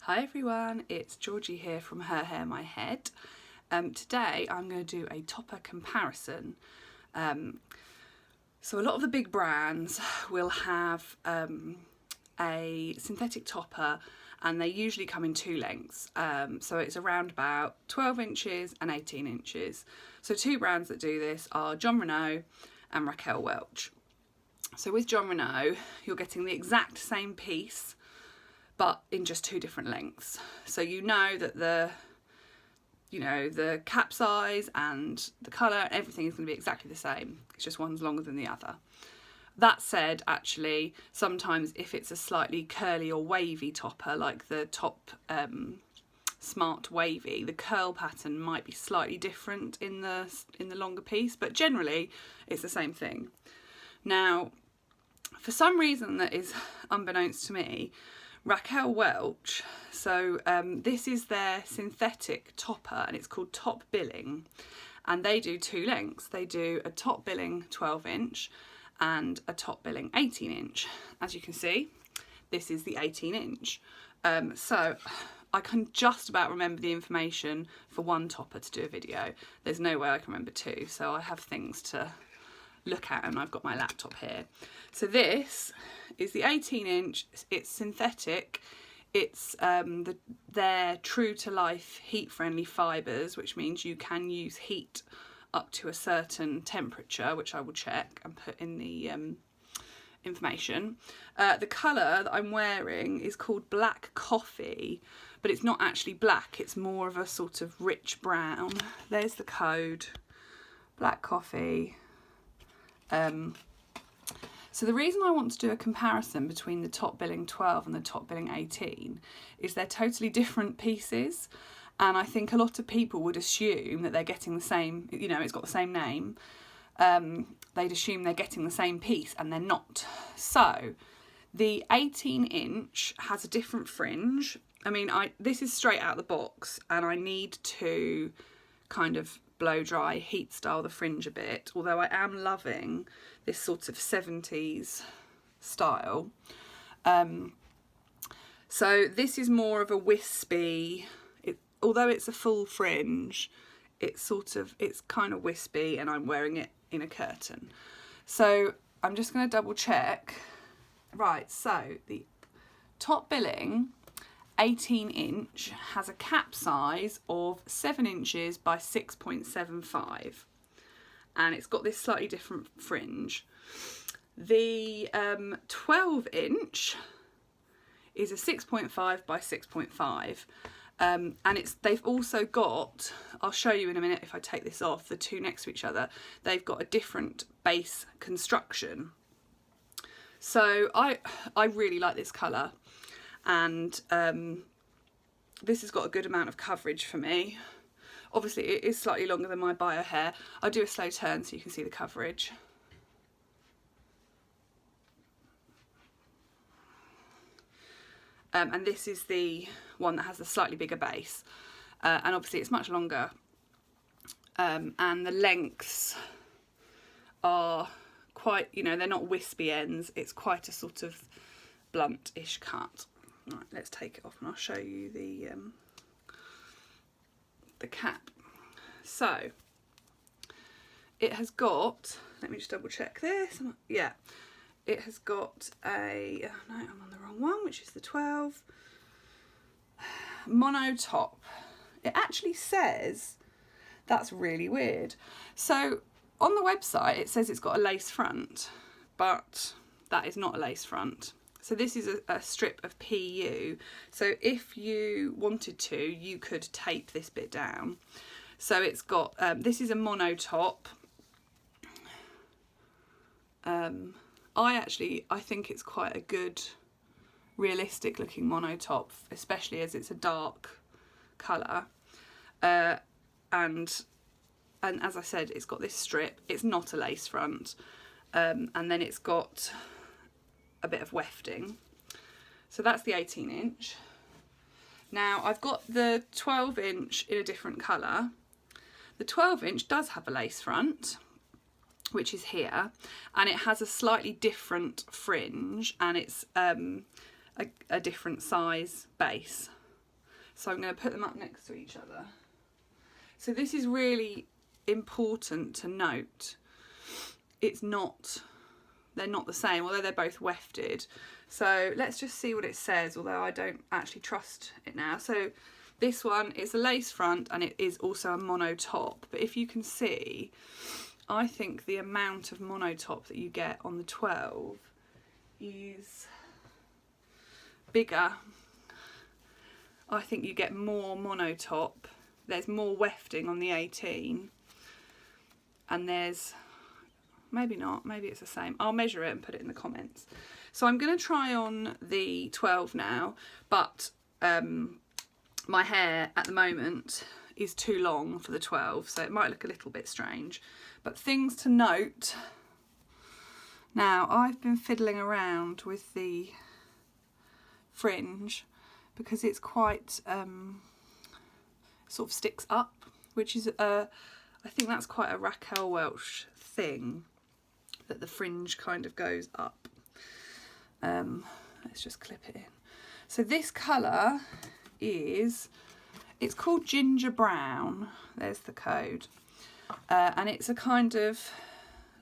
Hi everyone, it's Georgie here from Her Hair My Head. Today I'm going to do a topper comparison. So a lot of the big brands will have a synthetic topper and they usually come in two lengths. So it's around about 12 inches and 18 inches. So two brands that do this are Jon Renau and Raquel Welch. So with Jon Renau, you're getting the exact same piece but in just two different lengths. So you know that the cap size and the colour, everything is going to be exactly the same. It's just one's longer than the other. That said, actually, sometimes if it's a slightly curly or wavy topper, like the top Smart Wavy, the curl pattern might be slightly different in the longer piece, but generally it's the same thing. Now, for some reason that is unbeknownst to me, Raquel Welch, so this is their synthetic topper and it's called Top Billing, and they do two lengths. They do a Top Billing 12 inch and a Top Billing 18 inch. As you can see, this is the 18 inch. So I can just about remember the information for one topper to do a video. There's no way I can remember two, so I have things to look at and I've got my laptop here. So this is the 18 inch, it's synthetic, it's their true to life heat friendly fibres, which means you can use heat up to a certain temperature, which I will check and put in the information. The colour that I'm wearing is called Black Coffee, but it's not actually black, it's more of a sort of rich brown. There's the code, Black Coffee. So the reason I want to do a comparison between the Top Billing 12 and the Top Billing 18 is they're totally different pieces, and I think a lot of people would assume that they're getting the same, it's got the same name, they'd assume they're getting the same piece and they're not. So the 18 inch has a different fringe. I mean, this is straight out of the box and I need to kind of blow dry, heat style the fringe a bit, although I am loving this sort of 70s style. So this is more of a wispy, although it's a full fringe, it's kind of wispy and I'm wearing it in a curtain. So I'm just going to double check. Right, so the Top Billing 18 inch has a cap size of 7 inches by 6.75 and it's got this slightly different fringe. The 12 inch is a 6.5 by 6.5 and they've also got, I'll show you in a minute if I take this off, the two next to each other, they've got a different base construction. So I really like this colour. And this has got a good amount of coverage for me. Obviously it is slightly longer than my bio hair. I'll do a slow turn so you can see the coverage. And this is the one that has the slightly bigger base. And obviously it's much longer. And the lengths are quite, they're not wispy ends. It's quite a sort of blunt-ish cut. Right, let's take it off and I'll show you the cap. So it has got, let me just double check this. Yeah, it has got a, no, I'm on the wrong one, which is the 12 mono top. It actually says, that's really weird. So on the website it says it's got a lace front, but that is not a lace front. So this is a strip of PU. So if you wanted to, you could tape this bit down. So it's got, this is a mono top. I think it's quite a good, realistic looking mono top, especially as it's a dark colour. And as I said, it's got this strip. It's not a lace front. And then it's got a bit of wefting. So that's the 18 inch. Now I've got the 12 inch in a different colour. The 12 inch does have a lace front, which is here, and it has a slightly different fringe and it's a different size base. So I'm going to put them up next to each other. So this is really important to note. They're not the same, although they're both wefted. So let's just see what it says, although I don't actually trust it now. So this one is a lace front and it is also a mono top. But if you can see, I think the amount of mono top that you get on the 12 is bigger. I think you get more mono top. There's more wefting on the 18, and there's, maybe not, maybe it's the same. I'll measure it and put it in the comments. So I'm going to try on the 12 now, but my hair at the moment is too long for the 12, so it might look a little bit strange. But things to note. Now, I've been fiddling around with the fringe because it's quite sort of sticks up, which is I think that's quite a Raquel Welch thing, that the fringe kind of goes up. Let's just clip it in. So this colour is, it's called ginger brown, there's the code, and it's a kind of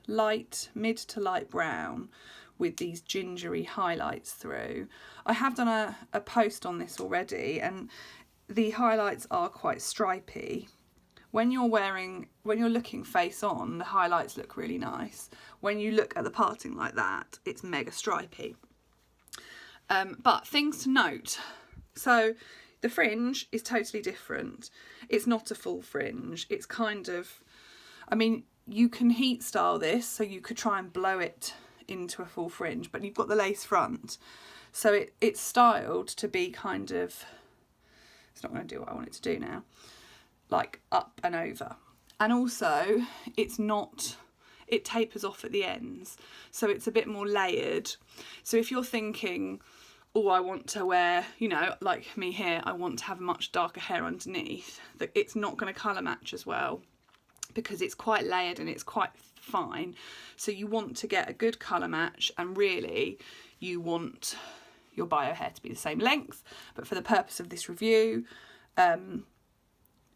light, mid to light brown with these gingery highlights through. I have done a post on this already, and the highlights are quite stripy. When you're looking face on, the highlights look really nice. When you look at the parting like that, it's mega stripy. But things to note. So the fringe is totally different. It's not a full fringe. It's kind of, I mean, you can heat style this, so you could try and blow it into a full fringe, but you've got the lace front, so it's styled to be kind of, it's not going to do what I want it to do now, like up and over. And also it's not, it tapers off at the ends, so it's a bit more layered. So if you're thinking, oh, I want to wear, you know, like me here, I want to have much darker hair underneath, that it's not going to colour match as well, because it's quite layered and it's quite fine. So you want to get a good colour match, and really you want your bio hair to be the same length. But for the purpose of this review,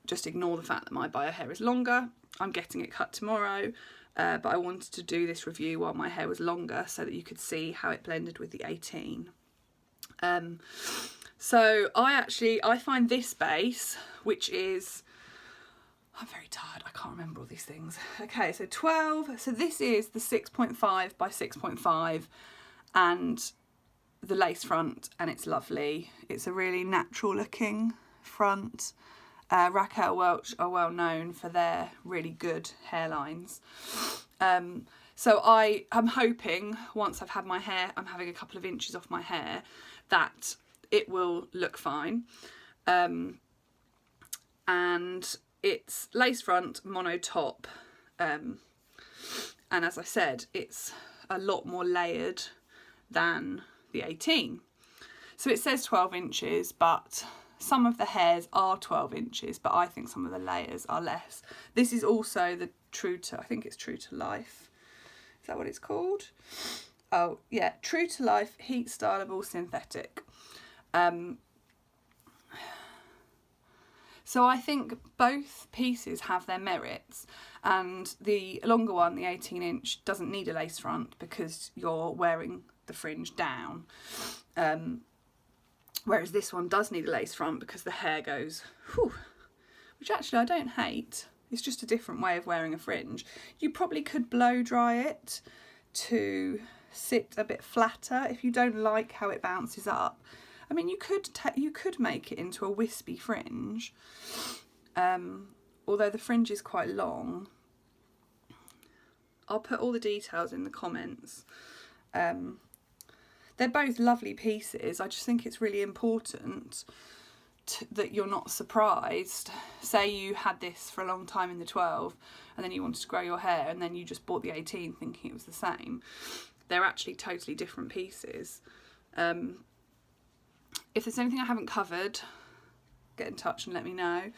just ignore the fact that my bio hair is longer. I'm getting it cut tomorrow, but I wanted to do this review while my hair was longer so that you could see how it blended with the 18. So I find this base, which is, I'm very tired, I can't remember all these things. Okay, so 12, so this is the 6.5 by 6.5 and the lace front, and it's lovely. It's a really natural looking front. Raquel Welch are well known for their really good hairlines. So I am hoping, once I've had my hair, I'm having a couple of inches off my hair, that it will look fine. And it's lace front, mono top, and as I said, it's a lot more layered than the 18. So it says 12 inches, but some of the hairs are 12 inches, but I think some of the layers are less. This is also the I think it's True to Life. Is that what it's called? Oh yeah, True to Life Heat Styleable Synthetic. So I think both pieces have their merits, and the longer one, the 18 inch, doesn't need a lace front because you're wearing the fringe down. Whereas this one does need a lace front because the hair goes, whew, which actually I don't hate. It's just a different way of wearing a fringe. You probably could blow dry it to sit a bit flatter if you don't like how it bounces up. I mean, you could make it into a wispy fringe, although the fringe is quite long. I'll put all the details in the comments. They're both lovely pieces. I just think it's really important that you're not surprised. Say you had this for a long time in the 12 and then you wanted to grow your hair and then you just bought the 18 thinking it was the same. They're actually totally different pieces. If there's anything I haven't covered, get in touch and let me know,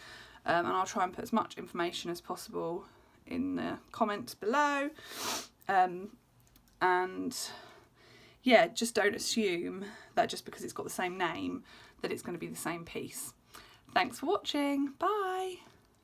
and I'll try and put as much information as possible in the comments below. And yeah, just don't assume that just because it's got the same name that it's going to be the same piece. Thanks for watching. Bye.